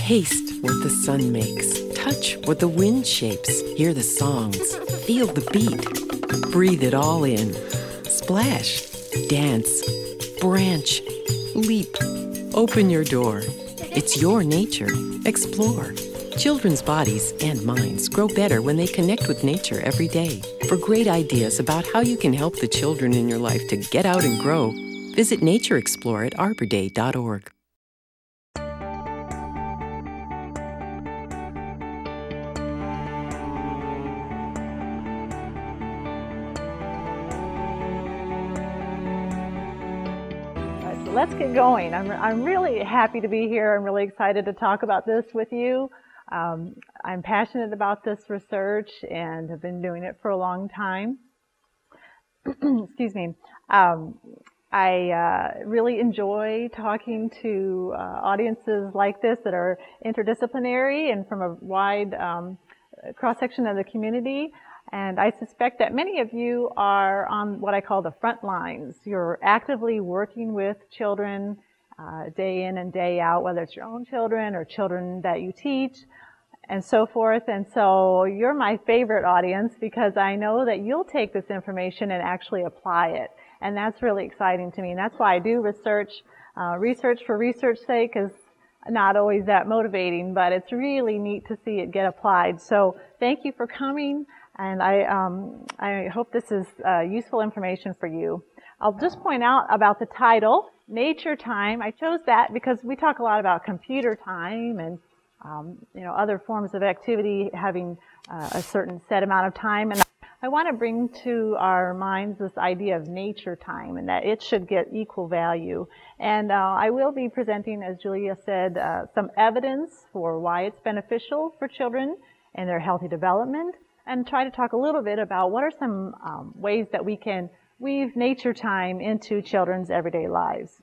Taste what the sun makes. Touch what the wind shapes. Hear the songs. Feel the beat. Breathe it all in. Splash. Dance. Branch. Leap. Open your door. It's your nature. Explore. Children's bodies and minds grow better when they connect with nature every day. For great ideas about how you can help the children in your life to get out and grow, visit Nature Explore at arborday.org. Let's get going. I'm really happy to be here. I'm really excited to talk about this with you. I'm passionate about this research and have been doing it for a long time. Excuse me. I really enjoy talking to audiences like this that are interdisciplinary and from a wide cross-section of the community. And I suspect that many of you are on what I call the front lines. You're actively working with children day in and day out, whether it's your own children or children that you teach and so forth. And so you're my favorite audience because I know that you'll take this information and actually apply it. And that's really exciting to me. And that's why I do research. Research for research's sake is not always that motivating, but it's really neat to see it get applied. So thank you for coming. And I hope this is useful information for you. I'll just point out about the title, Nature Time. I chose that because we talk a lot about computer time and other forms of activity having a certain set amount of time. And I want to bring to our minds this idea of nature time and that it should get equal value. And I will be presenting, as Julia said, some evidence for why it's beneficial for children and their healthy development, and try to talk a little bit about what are some ways that we can weave nature time into children's everyday lives.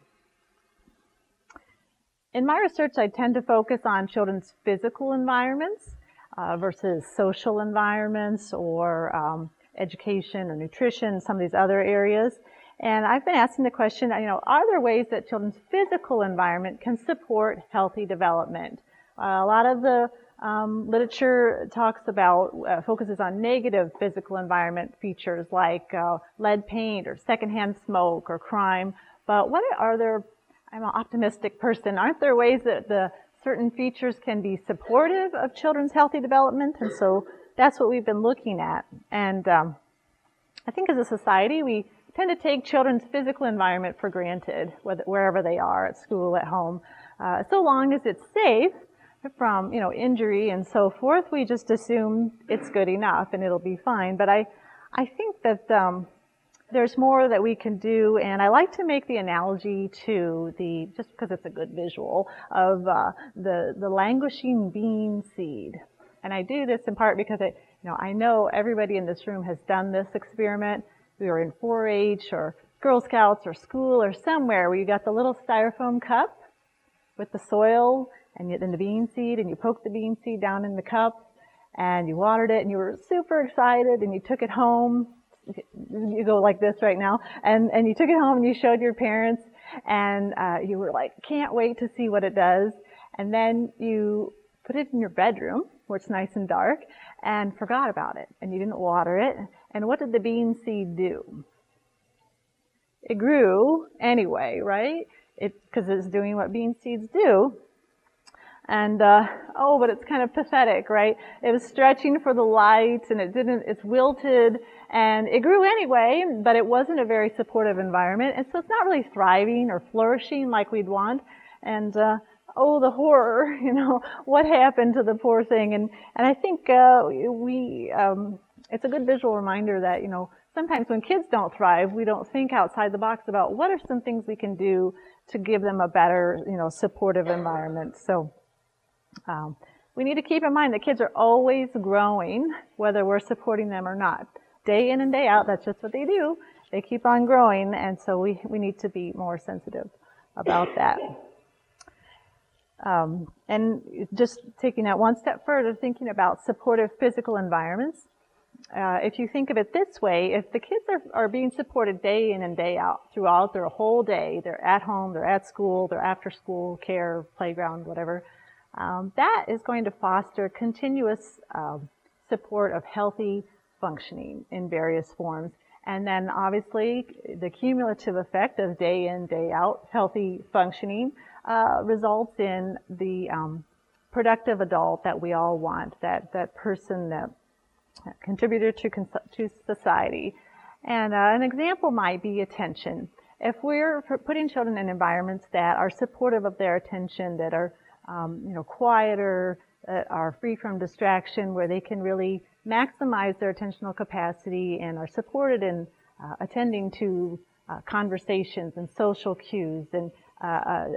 In my research, I tend to focus on children's physical environments versus social environments or education or nutrition, some of these other areas. And I've been asking the question, are there ways that children's physical environment can support healthy development? A lot of the literature talks about, focuses on negative physical environment features like lead paint or secondhand smoke or crime. But what are there, I'm an optimistic person, aren't there ways that the certain features can be supportive of children's healthy development? And so that's what we've been looking at. And I think as a society, we tend to take children's physical environment for granted, wherever they are, at school, at home. So long as it's safe from, injury and so forth, we just assume it's good enough and it'll be fine. But I think that there's more that we can do, and I like to make the analogy to just because it's a good visual, of the languishing bean seed. And I do this in part because I know everybody in this room has done this experiment. We were in 4-H or Girl Scouts or school or somewhere where you got the little styrofoam cup with the soil and then the bean seed, and you poked the bean seed down in the cup and you watered it and you were super excited and you took it home. You go like this right now, and you took it home and you showed your parents, and you were like, can't wait to see what it does. And then you put it in your bedroom where it's nice and dark and forgot about it, and you didn't water it. And what did the bean seed do? It grew anyway, right? Because it's doing what bean seeds do. And, but it's kind of pathetic, right? It was stretching for the light and it's wilted and it grew anyway, but it wasn't a very supportive environment. And so it's not really thriving or flourishing like we'd want. And, the horror, what happened to the poor thing? And I think, it's a good visual reminder that, sometimes when kids don't thrive, we don't think outside the box about what are some things we can do to give them a better, supportive environment. So, we need to keep in mind that kids are always growing, whether we're supporting them or not. Day in and day out, that's just what they do. They keep on growing, and so we need to be more sensitive about that. And just taking that one step further, thinking about supportive physical environments. If you think of it this way, if the kids are being supported day in and day out throughout their whole day, they're at home, they're at school, they're after school care, playground, whatever, that is going to foster continuous support of healthy functioning in various forms. And then obviously the cumulative effect of day in, day out healthy functioning results in the productive adult that we all want, that person, that contributor to society. And an example might be attention. If we're putting children in environments that are supportive of their attention, that are quieter, that are free from distraction, where they can really maximize their attentional capacity and are supported in attending to conversations and social cues and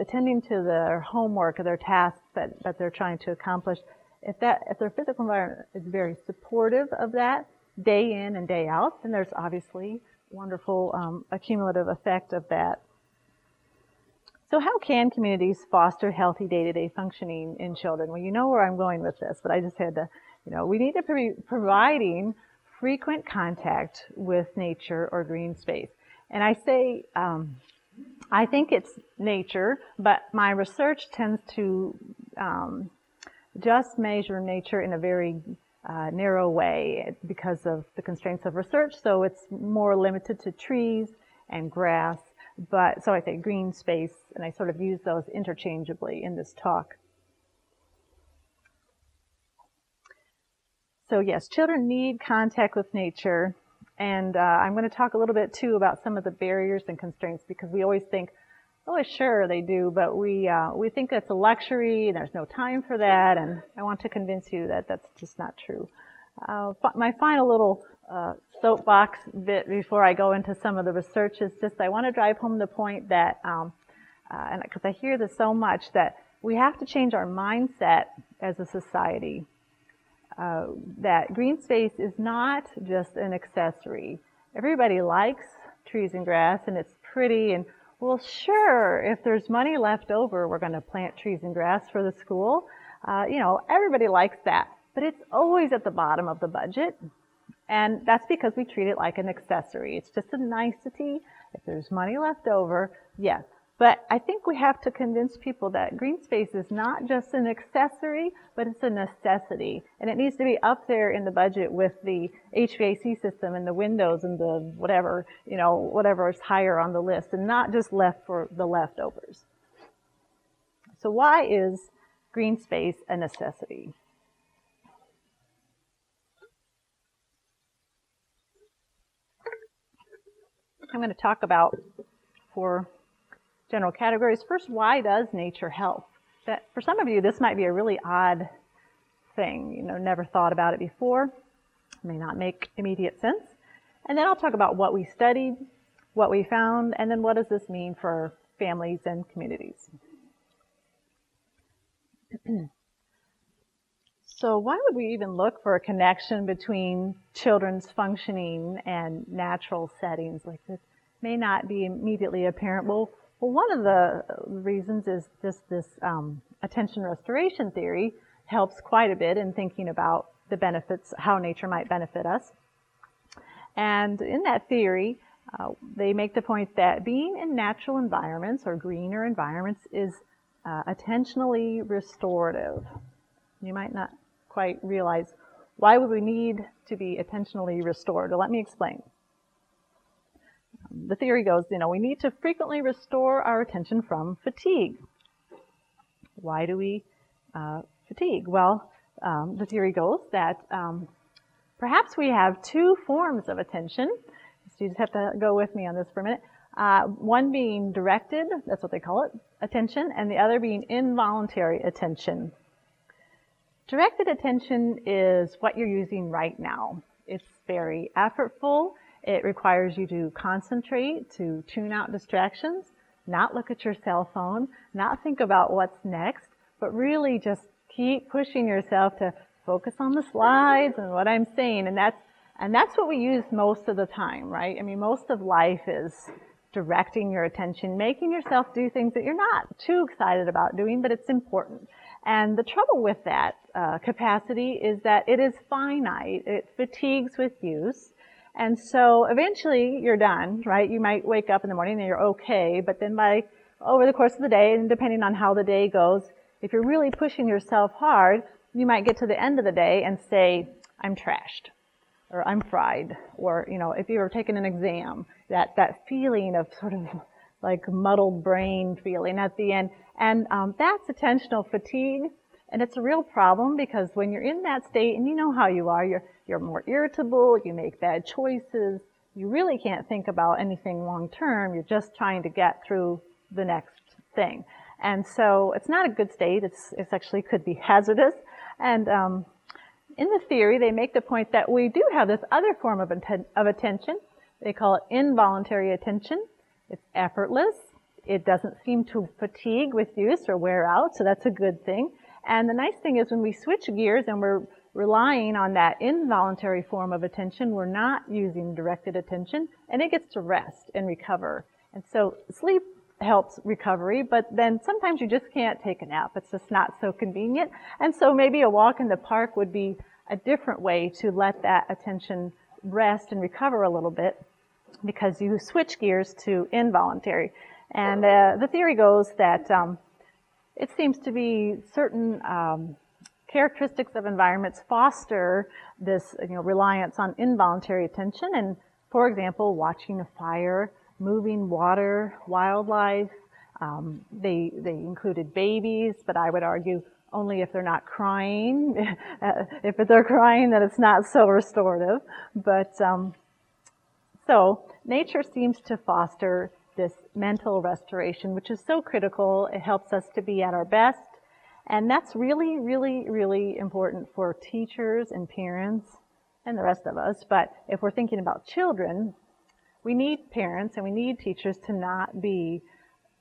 attending to their homework or their tasks that they're trying to accomplish. If their physical environment is very supportive of that, day in and day out, then there's obviously wonderful accumulative effect of that. So how can communities foster healthy day-to-day functioning in children? Well, you know where I'm going with this, but I just had to, we need to be providing frequent contact with nature or green space. And I say, I think it's nature, but my research tends to just measure nature in a very narrow way because of the constraints of research. So it's more limited to trees and grass. But so I say green space, and I sort of use those interchangeably in this talk. So yes, children need contact with nature, and I'm going to talk a little bit too about some of the barriers and constraints, because we always think, oh sure they do, but we think it's a luxury and there's no time for that, and I want to convince you that that's just not true. My final little soapbox bit before I go into some of the research is just I want to drive home the point that, and because I hear this so much, that we have to change our mindset as a society. That green space is not just an accessory. Everybody likes trees and grass, and it's pretty, and well, sure, if there's money left over, we're going to plant trees and grass for the school. Everybody likes that, but it's always at the bottom of the budget. And that's because we treat it like an accessory. It's just a nicety. If there's money left over, yes. But I think we have to convince people that green space is not just an accessory, but it's a necessity. And it needs to be up there in the budget with the HVAC system and the windows and the whatever, whatever is higher on the list, and not just left for the leftovers. So why is green space a necessity? I'm going to talk about 4 general categories. First, why does nature help? That for some of you, this might be a really odd thing. Never thought about it before. May not make immediate sense. And then I'll talk about what we studied, what we found, and then what does this mean for families and communities. So why would we even look for a connection between children's functioning and natural settings like this? May not be immediately apparent. Well, one of the reasons is just this attention restoration theory helps quite a bit in thinking about the benefits, how nature might benefit us. And in that theory, they make the point that being in natural environments or greener environments is attentionally restorative. You might not quite realize, why would we need to be attentionally restored? Well, let me explain. The theory goes, we need to frequently restore our attention from fatigue. Why do we fatigue? Well, the theory goes that perhaps we have 2 forms of attention. So you just have to go with me on this for a minute. One being directed, that's what they call it, attention, and the other being involuntary attention. Directed attention is what you're using right now. It's very effortful. It requires you to concentrate, to tune out distractions, not look at your cell phone, not think about what's next, but really just keep pushing yourself to focus on the slides and what I'm saying. And that's what we use most of the time, right? I mean, most of life is directing your attention, making yourself do things that you're not too excited about doing, but it's important. And the trouble with that capacity is that it is finite. It fatigues with use. And so eventually you're done, right? You might wake up in the morning and you're okay, but then over the course of the day, and depending on how the day goes, if you're really pushing yourself hard, you might get to the end of the day and say, I'm trashed, or I'm fried, or, if you were taking an exam, that feeling of sort of like muddled brain feeling at the end. And that's attentional fatigue. And it's a real problem because when you're in that state, and you know how you are, you're more irritable, you make bad choices, you really can't think about anything long term, you're just trying to get through the next thing. And so it's not a good state, it's actually could be hazardous. And in the theory, they make the point that we do have this other form of attention. They call it involuntary attention. It's effortless. It doesn't seem to fatigue with use or wear out, so that's a good thing. And the nice thing is when we switch gears and we're relying on that involuntary form of attention, we're not using directed attention, and it gets to rest and recover. And so sleep helps recovery, but then sometimes you just can't take a nap. It's just not so convenient. And so maybe a walk in the park would be a different way to let that attention rest and recover a little bit, because you switch gears to involuntary. And the theory goes that it seems to be certain characteristics of environments foster this reliance on involuntary attention. And for example, watching a fire, moving water, wildlife. They included babies, but I would argue only if they're not crying. If they're crying, then it's not so restorative. But so nature seems to foster this mental restoration, which is so critical. It helps us to be at our best. And that's really, really, really important for teachers and parents and the rest of us. But if we're thinking about children, we need parents and we need teachers to not be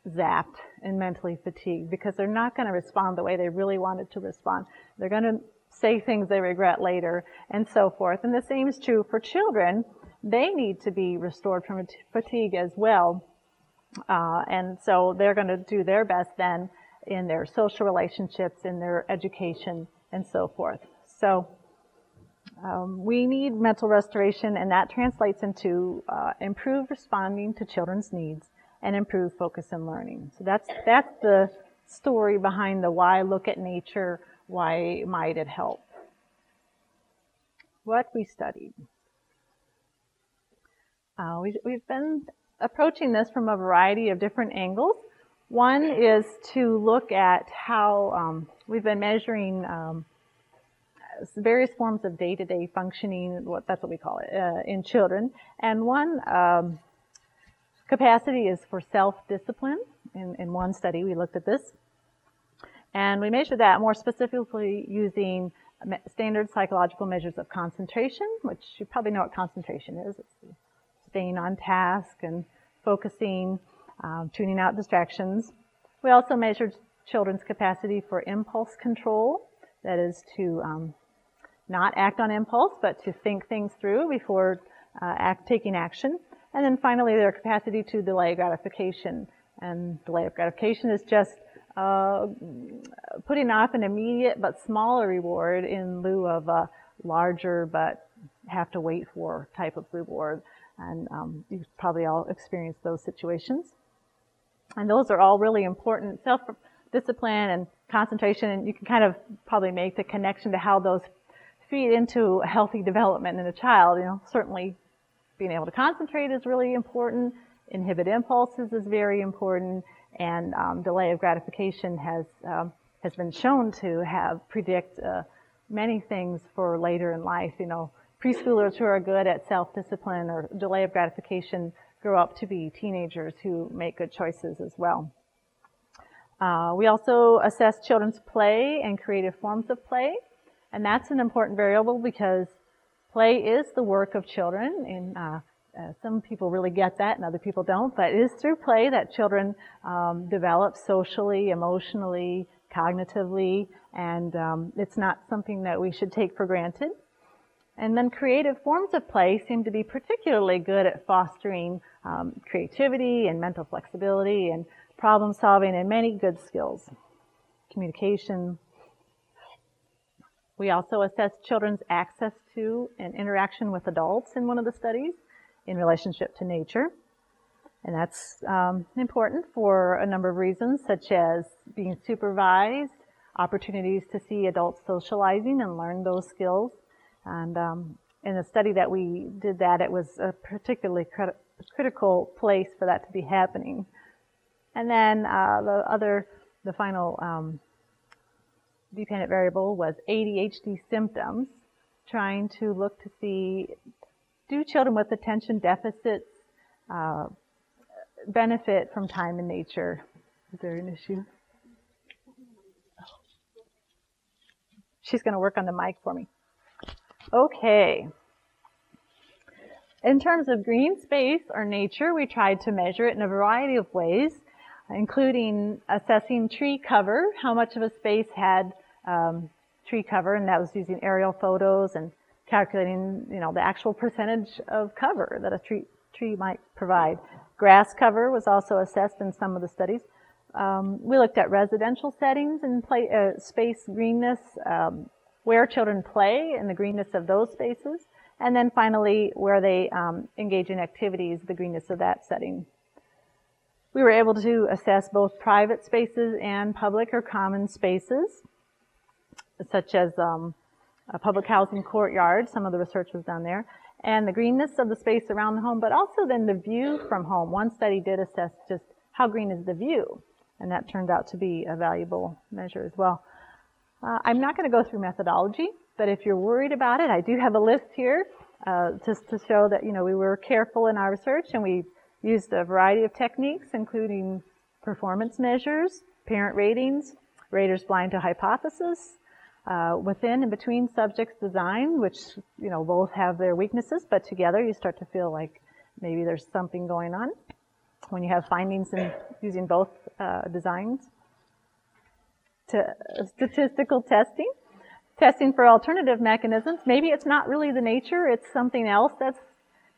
zapped and mentally fatigued, because they're not going to respond the way they really wanted to respond. They're going to say things they regret later and so forth. And the same is true for children. They need to be restored from fatigue as well. And so they're going to do their best then in their social relationships, in their education, and so forth. So we need mental restoration, and that translates into improved responding to children's needs and improved focus and learning. So that's the story behind the why look at nature, why might it help. What we studied. We've been approaching this from a variety of different angles. One is to look at how we've been measuring various forms of day-to-day functioning, that's what we call it, in children. And one capacity is for self-discipline. In one study, we looked at this. And we measured that more specifically using standard psychological measures of concentration, which you probably know what concentration is. It's staying on task and focusing, tuning out distractions. We also measured children's capacity for impulse control, that is to not act on impulse, but to think things through before taking action. And then finally, their capacity to delay gratification. And delay of gratification is just putting off an immediate but smaller reward in lieu of a larger but have to wait for type of reward. And you've probably all experienced those situations. And those are all really important. Self-discipline and concentration, and you can kind of probably make the connection to how those feed into healthy development in a child. Certainly being able to concentrate is really important. Inhibit impulses is very important. And delay of gratification has been shown to predict many things for later in life. Preschoolers who are good at self-discipline or delay of gratification grow up to be teenagers who make good choices as well. We also assess children's play and creative forms of play. And that's an important variable because play is the work of children. And some people really get that and other people don't. But it is through play that children develop socially, emotionally, cognitively. And it's not something that we should take for granted. And then creative forms of play seem to be particularly good at fostering creativity and mental flexibility and problem solving and many good skills. Communication. We also assess children's access to and interaction with adults in one of the studies in relationship to nature. And that's important for a number of reasons, such as being supervised, opportunities to see adults socializing and learn those skills. And in the study that we did that, it was a particularly critical place for that to be happening. And then the final dependent variable was ADHD symptoms, trying to look to see, do children with attention deficits benefit from time in nature? Is there an issue? She's going to work on the mic for me. Okay. In terms of green space or nature, we tried to measure it in a variety of ways, including assessing tree cover, how much of a space had tree cover, and that was using aerial photos and calculating, the actual percentage of cover that a tree might provide. Grass cover was also assessed in some of the studies. We looked at residential settings and space greenness, where children play and the greenness of those spaces, and then finally where they engage in activities, the greenness of that setting. We were able to assess both private spaces and public or common spaces, such as a public housing courtyard. Some of the research was done there, and the greenness of the space around the home, but also then the view from home. One study did assess just how green is the view, and that turned out to be a valuable measure as well. I'm not going to go through methodology, but if you're worried about it, I do have a list here just to show that, we were careful in our research, and we used a variety of techniques, including performance measures, parent ratings, raters blind to hypothesis, within and between subjects design, which, both have their weaknesses, but together you start to feel like maybe there's something going on when you have findings in using both designs. To statistical testing for alternative mechanisms. Maybe it's not really the nature, it's something else that's,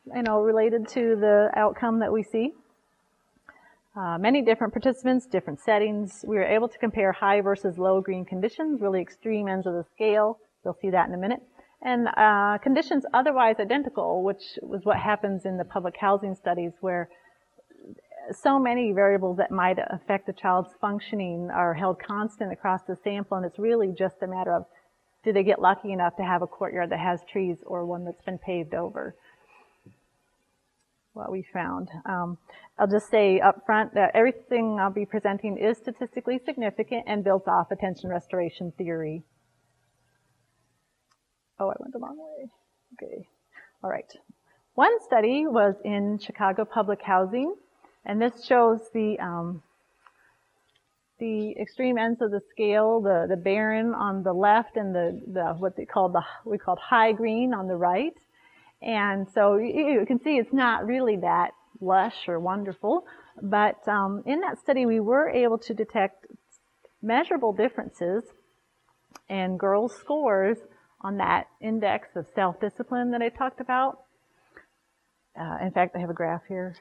related to the outcome that we see. Many different participants, different settings. We were able to compare high versus low green conditions, really extreme ends of the scale. You'll see that in a minute. And conditions otherwise identical, which was what happens in the public housing studies, where so many variables that might affect a child's functioning are held constant across the sample, and it's really just a matter of, do they get lucky enough to have a courtyard that has trees or one that's been paved over? What we found. I'll just say up front that everything I'll be presenting is statistically significant and built off attention restoration theory. Oh, I went the wrong way. Okay. All right. One study was in Chicago public housing, and this shows the extreme ends of the scale, the barren on the left and the what we called high green on the right. And so you can see it's not really that lush or wonderful, but in that study we were able to detect measurable differences in girls' scores on that index of self-discipline that I talked about. In fact, I have a graph here.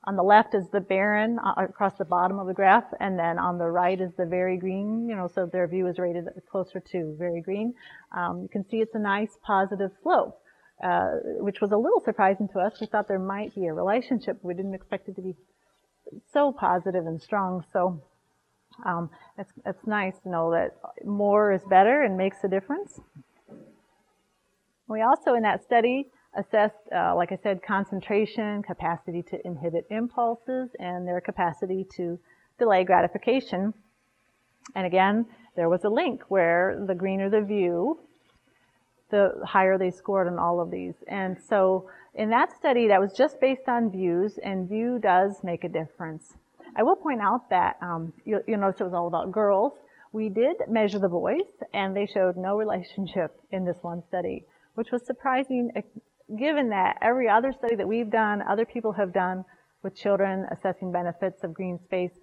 On the left is the barren across the bottom of the graph, and then on the right is the very green, so their view is rated closer to very green. You can see it's a nice positive slope, which was a little surprising to us. We thought there might be a relationship. We didn't expect it to be so positive and strong. So it's nice to know that more is better and makes a difference. We also, in that study, assessed, like I said, concentration, capacity to inhibit impulses, and their capacity to delay gratification. And again, there was a link where the greener the view, the higher they scored on all of these. And so in that study, that was just based on views, and view does make a difference. I will point out that you'll notice it was all about girls. We did measure the boys, and they showed no relationship in this one study, which was surprising, given that every other study that we've done, other people have done with children assessing benefits of green space,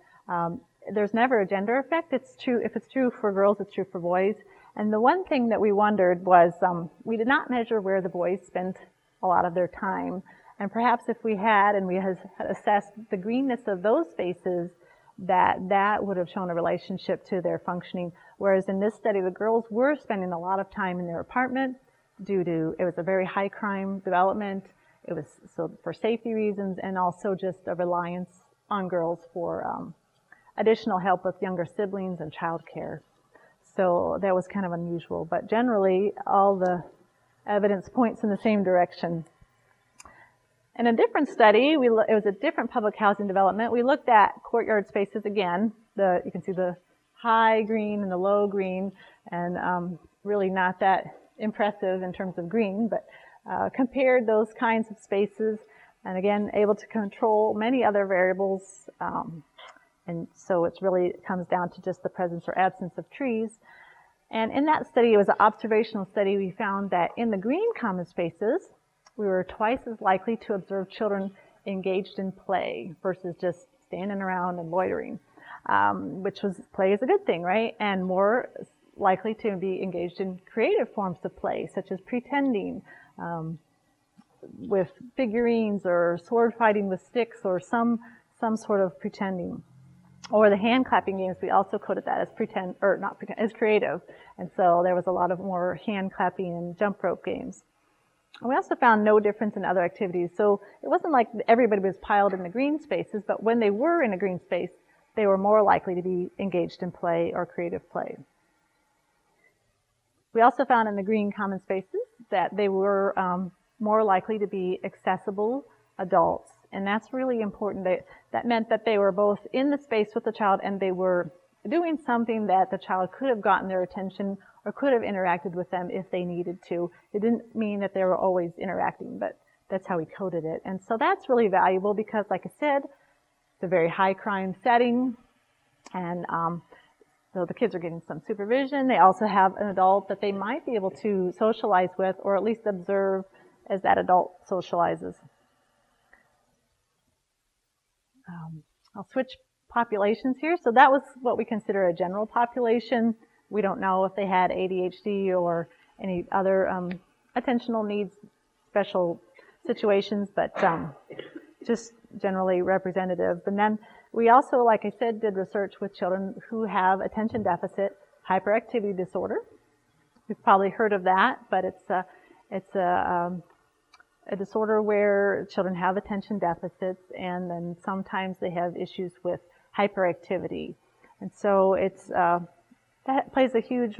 there's never a gender effect. It's true, if it's true for girls, it's true for boys. And the one thing that we wondered was, we did not measure where the boys spent a lot of their time. And perhaps if we had, and we had assessed the greenness of those spaces, that would have shown a relationship to their functioning. Whereas in this study, the girls were spending a lot of time in their apartment, due to, it was a very high crime development. It was so for safety reasons, and also just a reliance on girls for additional help with younger siblings and childcare. So that was kind of unusual, but generally all the evidence points in the same direction. In a different study, it was a different public housing development. We looked at courtyard spaces again. You can see the high green and the low green, and really not that impressive in terms of green, but compared those kinds of spaces, and again, able to control many other variables. And so it really comes down to just the presence or absence of trees. And in that study, it was an observational study, we found that in the green common spaces, we were twice as likely to observe children engaged in play versus just standing around and loitering, which was, play is a good thing, right? And more likely to be engaged in creative forms of play, such as pretending with figurines or sword fighting with sticks or some sort of pretending. Or the hand clapping games, we also coded that as as creative. And so there was a lot of more hand clapping and jump rope games. And we also found no difference in other activities. So it wasn't like everybody was piled in the green spaces, but when they were in a green space, they were more likely to be engaged in play or creative play. We also found in the green common spaces that they were more likely to be accessible adults. And that's really important. That meant that they were both in the space with the child and they were doing something that the child could have gotten their attention or could have interacted with them if they needed to. It didn't mean that they were always interacting, but that's how we coded it. And so that's really valuable because, like I said, it's a very high crime setting, and so the kids are getting some supervision. They also have an adult that they might be able to socialize with or at least observe as that adult socializes. I'll switch populations here. So that was what we consider a general population. We don't know if they had ADHD or any other attentional needs, special situations, but just generally representative. And then we also, like I said, did research with children who have attention deficit hyperactivity disorder. You've probably heard of that, but it's a disorder where children have attention deficits, and then sometimes they have issues with hyperactivity. And so it's that plays a huge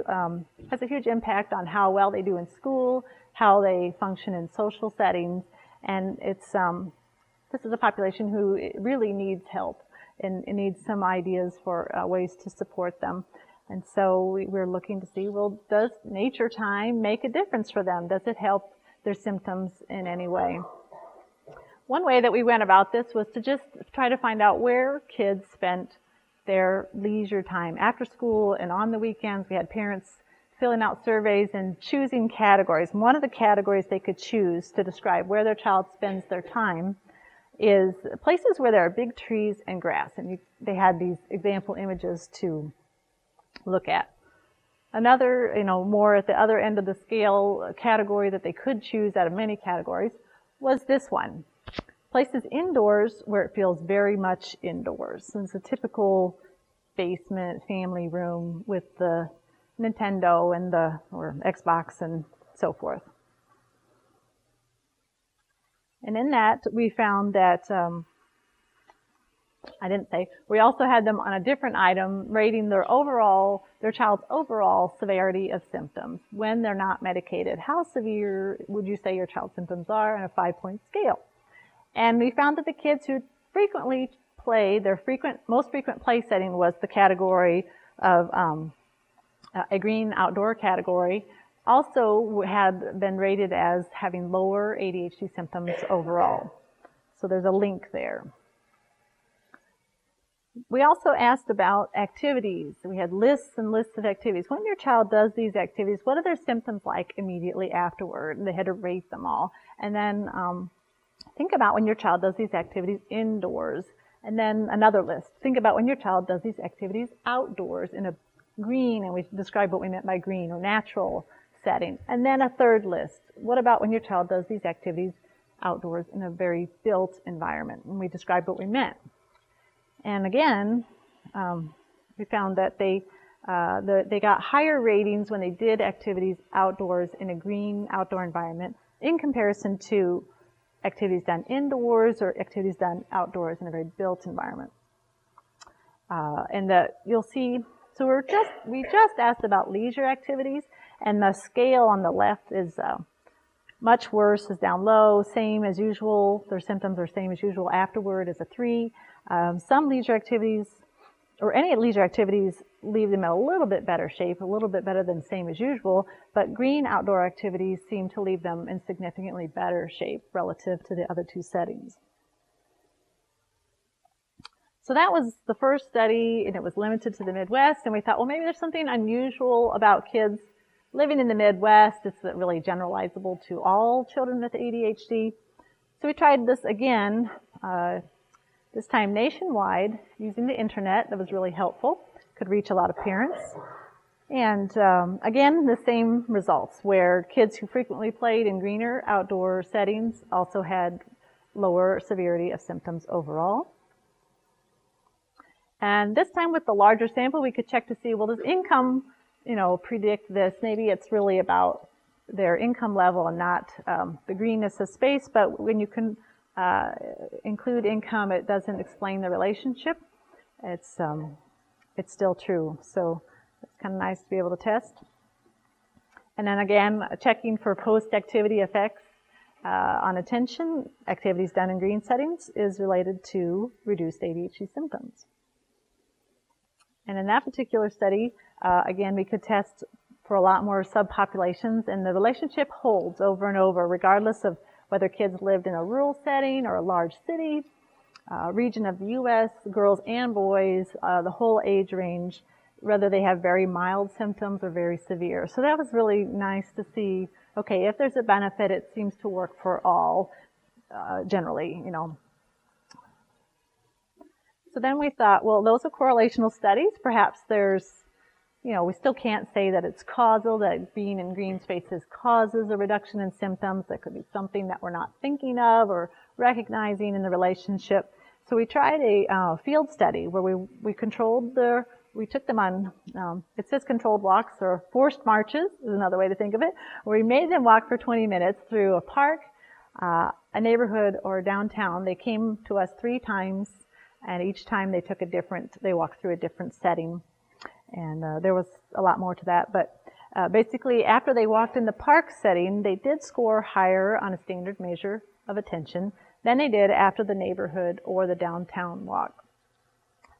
has a huge impact on how well they do in school, how they function in social settings, and it's this is a population who really needs help and needs some ideas for ways to support them. And so we're looking to see, well, does nature time make a difference for them? Does it help their symptoms in any way? One way that we went about this was to just try to find out where kids spent their leisure time after school and on the weekends. We had parents filling out surveys and choosing categories. One of the categories they could choose to describe where their child spends their time is places where there are big trees and grass. And they had these example images to look at. Another, more at the other end of the scale category that they could choose out of many categories was this one. Places indoors where it feels very much indoors. So it's a typical basement family room with the Nintendo and or Xbox and so forth. And in that, we found that, we also had them on a different item rating their child's overall severity of symptoms when they're not medicated. How severe would you say your child's symptoms are on a 5-point scale? And we found that the kids who frequently play, their most frequent play setting was the category of a green outdoor category, also had been rated as having lower ADHD symptoms overall. So there's a link there. We also asked about activities. We had lists and lists of activities. When your child does these activities, what are their symptoms like immediately afterward? And they had to rate them all. And then think about when your child does these activities indoors. And then another list. Think about when your child does these activities outdoors in a green, and we described what we meant by green or natural setting. And then a third list. What about when your child does these activities outdoors in a very built environment? And we described what we meant. And again, we found that they got higher ratings when they did activities outdoors in a green outdoor environment in comparison to activities done indoors or activities done outdoors in a very built environment. And that you'll see, so we just asked about leisure activities, and the scale on the left is much worse, is down low, same as usual. Their symptoms are same as usual afterward is a 3. Some leisure activities, or any leisure activities, leave them in a little bit better shape, a little bit better than same as usual, but green outdoor activities seem to leave them in significantly better shape relative to the other 2 settings. So that was the first study, and it was limited to the Midwest, and we thought, well, maybe there's something unusual about kids living in the Midwest. It's really generalizable to all children with ADHD. So we tried this again, this time nationwide, using the internet. That was really helpful. Could reach a lot of parents. And again, the same results, where kids who frequently played in greener outdoor settings also had lower severity of symptoms overall. And this time with the larger sample, we could check to see, well, does income, predict this? Maybe it's really about their income level and not the greenness of space, but when you can include income, it doesn't explain the relationship. It's still true. So it's kind of nice to be able to test. And then again, checking for post-activity effects on attention. Activities done in green settings is related to reduced ADHD symptoms. And in that particular study, again, we could test for a lot more subpopulations, and the relationship holds over and over, regardless of whether kids lived in a rural setting or a large city, region of the U.S., girls and boys, the whole age range, whether they have very mild symptoms or very severe. So that was really nice to see, okay, if there's a benefit, it seems to work for all, generally, So then we thought, well, those are correlational studies. Perhaps there's, we still can't say that it's causal, that being in green spaces causes a reduction in symptoms. That could be something that we're not thinking of or recognizing in the relationship. So we tried a field study where we took them on, it says controlled walks or forced marches is another way to think of it, where we made them walk for 20 minutes through a park, a neighborhood, or downtown. They came to us 3 times. And each time they walked through a different setting. And there was a lot more to that. But basically, after they walked in the park setting, they did score higher on a standard measure of attention than they did after the neighborhood or the downtown walk.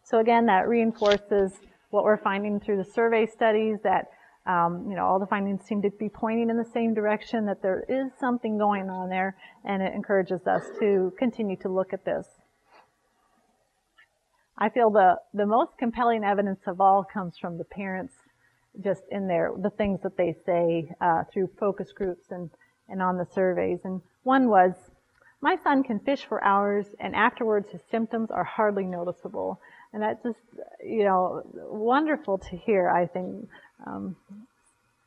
So again, that reinforces what we're finding through the survey studies, that all the findings seem to be pointing in the same direction, that there is something going on there, and it encourages us to continue to look at this. I feel the most compelling evidence of all comes from the parents, just in the things that they say through focus groups and on the surveys. And one was, my son can fish for hours, and afterwards his symptoms are hardly noticeable. And that's just, wonderful to hear, I think.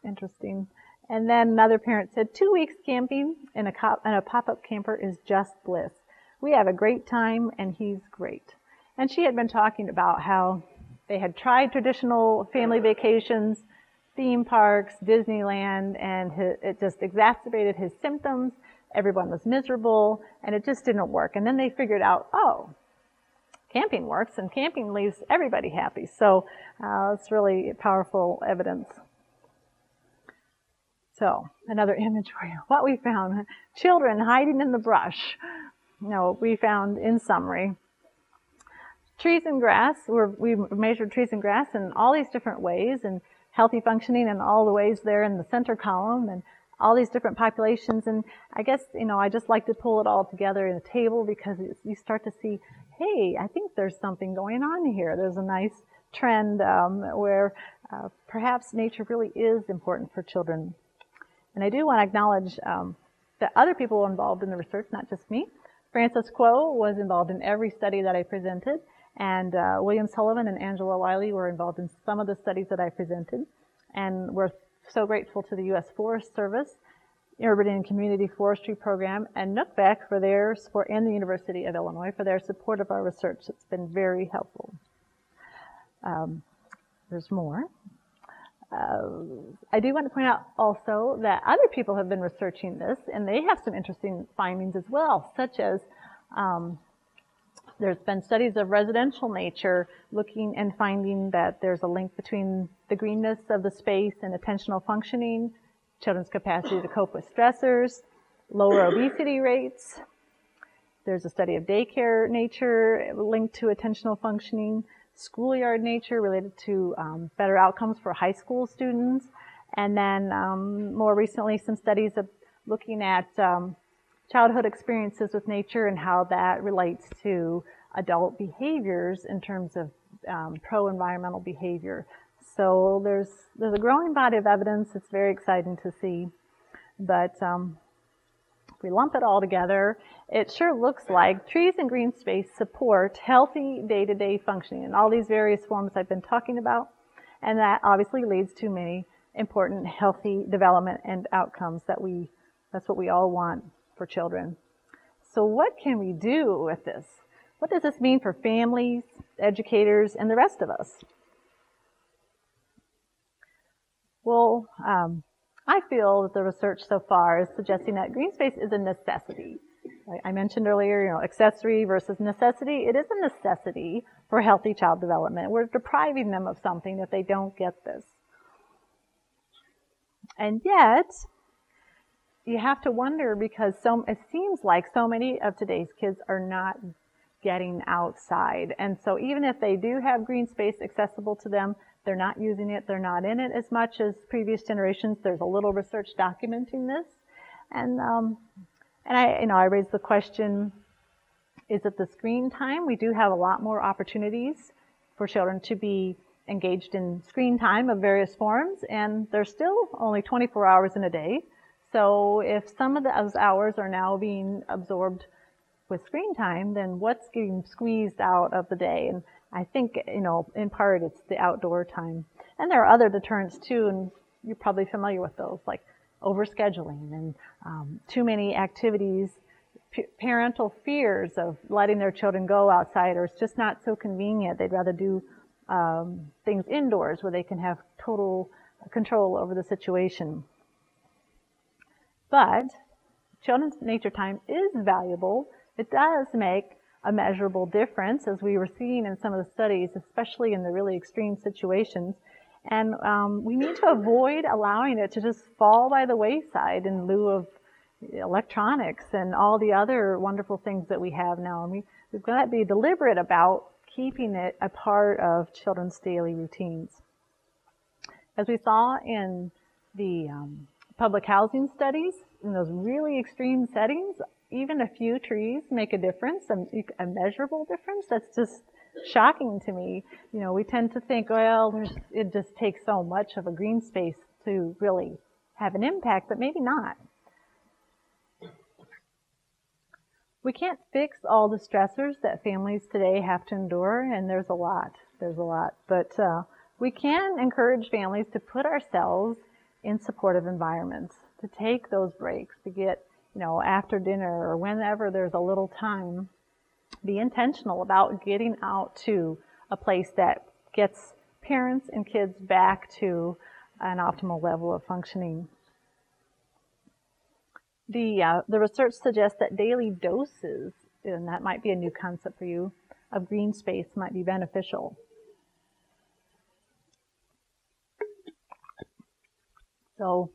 Interesting. And then another parent said, 2 weeks camping in a pop-up camper is just bliss. We have a great time, and he's great. And she had been talking about how they had tried traditional family vacations, theme parks, Disneyland, and it just exacerbated his symptoms. Everyone was miserable, and it just didn't work. And then they figured out, oh, camping works, and camping leaves everybody happy. So it's really powerful evidence. So another image for you. What we found, children hiding in the brush. We found, in summary, trees and grass. We measured trees and grass in all these different ways, and healthy functioning in all the ways there in the center column, and all these different populations. And I guess, I just like to pull it all together in a table, because you start to see, hey, I think there's something going on here. There's a nice trend where perhaps nature really is important for children. And I do want to acknowledge that other people involved in the research, not just me. Frances Kuo was involved in every study that I presented, and William Sullivan and Angela Wiley were involved in some of the studies that I presented. And we're so grateful to the U.S. Forest Service, Urban and Community Forestry Program, and NUCVAC for their support, and the University of Illinois for their support of our research. It's been very helpful. There's more. I do want to point out also that other people have been researching this, and they have some interesting findings as well, such as There's been studies of residential nature looking and finding that there's a link between the greenness of the space and attentional functioning, children's capacity to cope with stressors, lower obesity rates. There's a study of daycare nature linked to attentional functioning, schoolyard nature related to better outcomes for high school students, and then more recently some studies of looking at childhood experiences with nature and how that relates to adult behaviors in terms of pro-environmental behavior. So there's a growing body of evidence. It's very exciting to see. But if we lump it all together, it sure looks like trees and green space support healthy day-to-day functioning in all these various forms I've been talking about. And that obviously leads to many important healthy development and outcomes that's what we all want for children. So what can we do with this? What does this mean for families, educators, and the rest of us? Well, I feel that the research so far is suggesting that green space is a necessity. I mentioned earlier, accessory versus necessity. It is a necessity for healthy child development. We're depriving them of something if they don't get this. And yet, you have to wonder because it seems like so many of today's kids are not getting outside. And so even if they do have green space accessible to them, they're not using it, they're not in it as much as previous generations. There's a little research documenting this. And I raised the question, is it the screen time? We do have a lot more opportunities for children to be engaged in screen time of various forms, and there's still only 24 hours in a day. So if some of those hours are now being absorbed with screen time, then what's getting squeezed out of the day? And I think, in part it's the outdoor time. And there are other deterrents too, and you're probably familiar with those, like overscheduling and too many activities, parental fears of letting their children go outside, or it's just not so convenient. They'd rather do things indoors where they can have total control over the situation. But children's nature time is valuable. It does make a measurable difference, as we were seeing in some of the studies, especially in the really extreme situations. And we need to avoid allowing it to just fall by the wayside in lieu of electronics and all the other wonderful things that we have now. And we've got to be deliberate about keeping it a part of children's daily routines. As we saw in the public housing studies, in those really extreme settings, even a few trees make a difference, a measurable difference. That's just shocking to me. We tend to think, well, it just takes so much of a green space to really have an impact, but maybe not. We can't fix all the stressors that families today have to endure, and there's a lot. But we can encourage families to put ourselves in supportive environments, to take those breaks, to get, after dinner or whenever there's a little time, be intentional about getting out to a place that gets parents and kids back to an optimal level of functioning. The research suggests that daily doses, and that might be a new concept for you, of green space might be beneficial. So,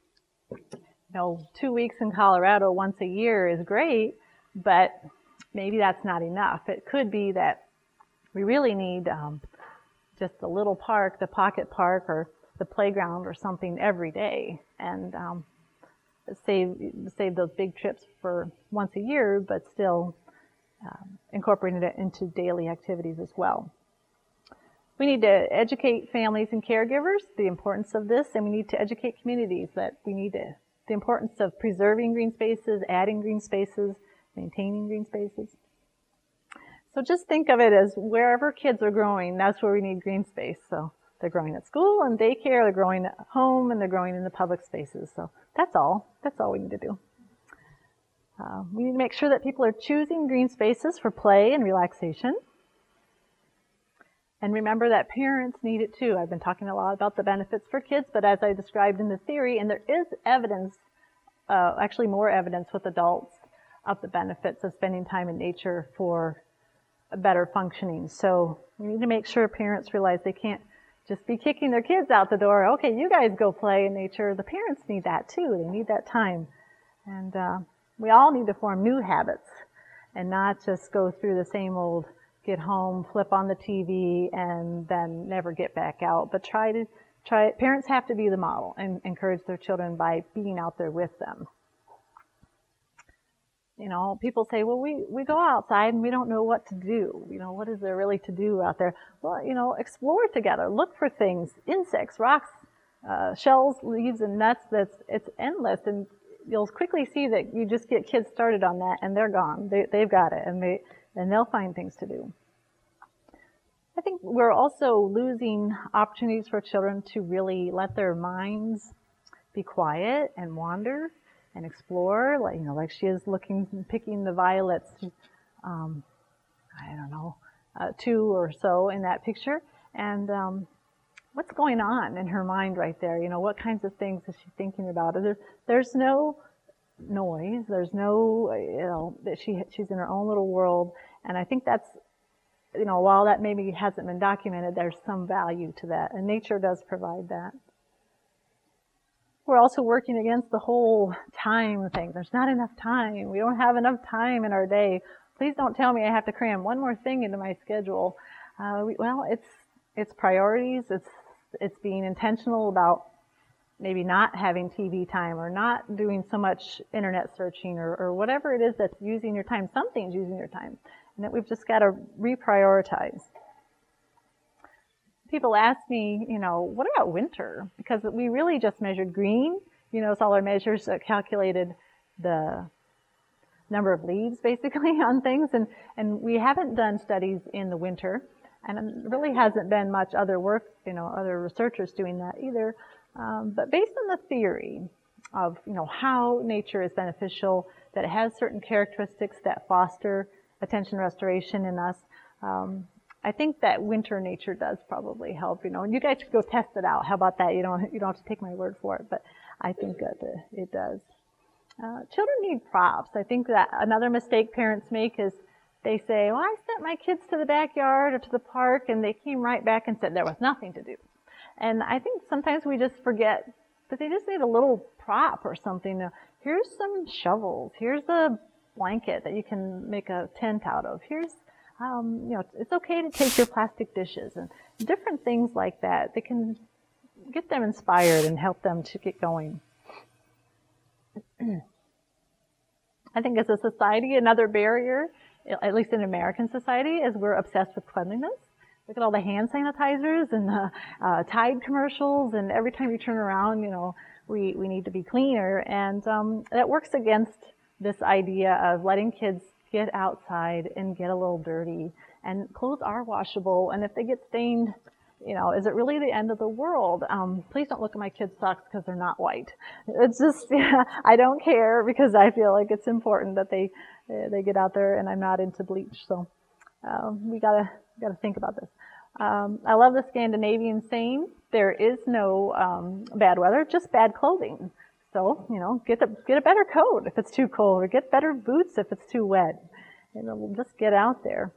2 weeks in Colorado once a year is great, but maybe that's not enough. It could be that we really need just a little park, the pocket park or the playground or something every day, and save those big trips for once a year, but still incorporating it into daily activities as well. We need to educate families and caregivers the importance of this, and we need to educate communities that the importance of preserving green spaces, adding green spaces, maintaining green spaces. So just think of it as wherever kids are growing, that's where we need green space. So they're growing at school and daycare, they're growing at home, and they're growing in the public spaces. So that's all we need to do. We need to make sure that people are choosing green spaces for play and relaxation. And remember that parents need it too. I've been talking a lot about the benefits for kids, but as I described in the theory, and there is evidence, actually more evidence with adults of the benefits of spending time in nature for better functioning. So we need to make sure parents realize they can't just be kicking their kids out the door. Okay, you guys go play in nature. The parents need that too. They need that time. And we all need to form new habits and not just go through the same old get home, flip on the TV, and then never get back out. But try it. Parents have to be the model and encourage their children by being out there with them. You know, people say, well, we go outside and we don't know what to do. You know, what is there really to do out there? Well, you know, explore together. Look for things, insects, rocks, shells, leaves, and nuts. It's endless. And you'll quickly see that you just get kids started on that and they're gone. They've got it, and they'll find things to do. I think we're also losing opportunities for children to really let their minds be quiet and wander and explore, like she is picking the violets, I don't know, 2 or so in that picture. And what's going on in her mind right there? You know, what kinds of things is she thinking about? There's no noise. There's no, you know, that she's in her own little world. And I think that's, you know, while that maybe hasn't been documented, there's some value to that. And nature does provide that. We're also working against the whole time thing. There's not enough time. We don't have enough time in our day. Please don't tell me I have to cram one more thing into my schedule. Well, it's priorities. It's being intentional about maybe not having TV time or not doing so much internet searching or whatever it is that's using your time. Something's using your time, and that we've just got to reprioritize. People ask me, you know, what about winter? Because we really just measured green. You know, it's all our measures calculated the number of leaves basically on things, and we haven't done studies in the winter, and there really hasn't been much other work, you know, other researchers doing that either. But based on the theory of, you know, how nature is beneficial, that it has certain characteristics that foster attention restoration in us, I think that winter nature does probably help, you know, and you guys should go test it out. How about that? You don't have to take my word for it, but I think that it does. Children need props. I think that another mistake parents make is they say, well, I sent my kids to the backyard or to the park, and they came right back and said there was nothing to do. And I think sometimes we just forget that they just need a little prop or something. Here's some shovels. Here's a blanket that you can make a tent out of. Here's you know, it's okay to take your plastic dishes and different things like that. They can get them inspired and help them to get going. I think as a society, another barrier, at least in American society, is we're obsessed with cleanliness. Look at all the hand sanitizers and the Tide commercials, and every time you turn around, you know, we need to be cleaner. And that works against this idea of letting kids get outside and get a little dirty. And clothes are washable, and if they get stained, you know, is it really the end of the world? Please don't look at my kids' socks because they're not white. It's just, yeah, I don't care, because I feel like it's important that they get out there, and I'm not into bleach. So we gotta think about this. I love the Scandinavian saying, there is no bad weather, just bad clothing. So, you know, get a better coat if it's too cold, or get better boots if it's too wet. And we'll just get out there.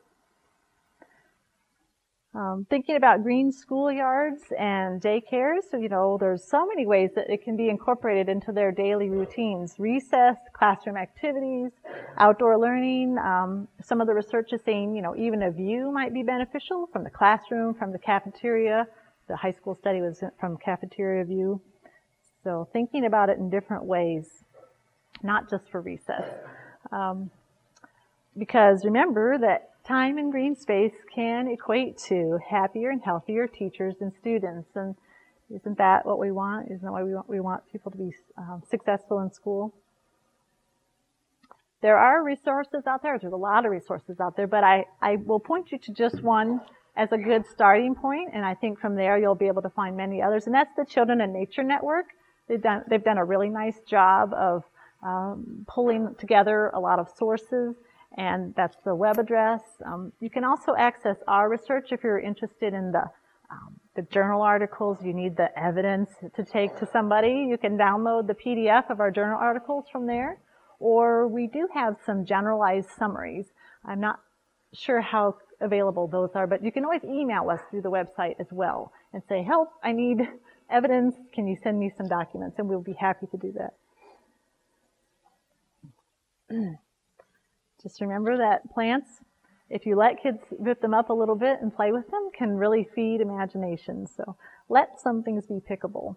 Thinking about green schoolyards and daycares, so, you know, there's so many ways that it can be incorporated into their daily routines. Recess, classroom activities, outdoor learning. Some of the research is saying, you know, even a view might be beneficial from the classroom, from the cafeteria. The high school study was from cafeteria view. So thinking about it in different ways, not just for recess. Because remember that time in green space can equate to happier and healthier teachers and students. And isn't that what we want? Isn't that why we want people to be successful in school? There are resources out there. There's a lot of resources out there, but I will point you to just one as a good starting point, and I think from there you'll be able to find many others. And that's the Children and Nature Network. They've done a really nice job of pulling together a lot of sources, and that's the web address. You can also access our research if you're interested in the journal articles. You need the evidence to take to somebody. You can download the PDF of our journal articles from there, or we do have some generalized summaries. I'm not sure how available those are, but you can always email us through the website as well and say, help, I need evidence, can you send me some documents? And we'll be happy to do that. Just remember that plants, if you let kids rip them up a little bit and play with them, can really feed imagination. So let some things be pickable.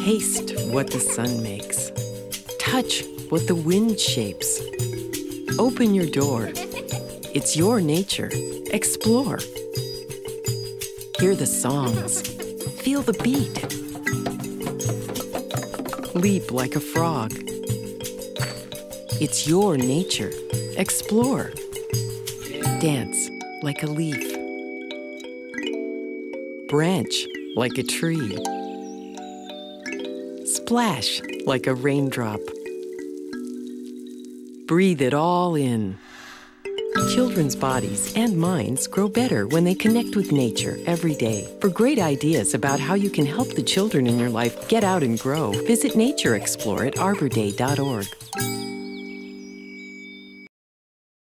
Taste what the sun makes. Touch what the wind shapes. Open your door. It's your nature. Explore. Hear the songs. Feel the beat. Leap like a frog. It's your nature. Explore. Dance like a leaf. Branch like a tree. Splash like a raindrop. Breathe it all in. Children's bodies and minds grow better when they connect with nature every day. For great ideas about how you can help the children in your life get out and grow, visit Nature Explore at arborday.org.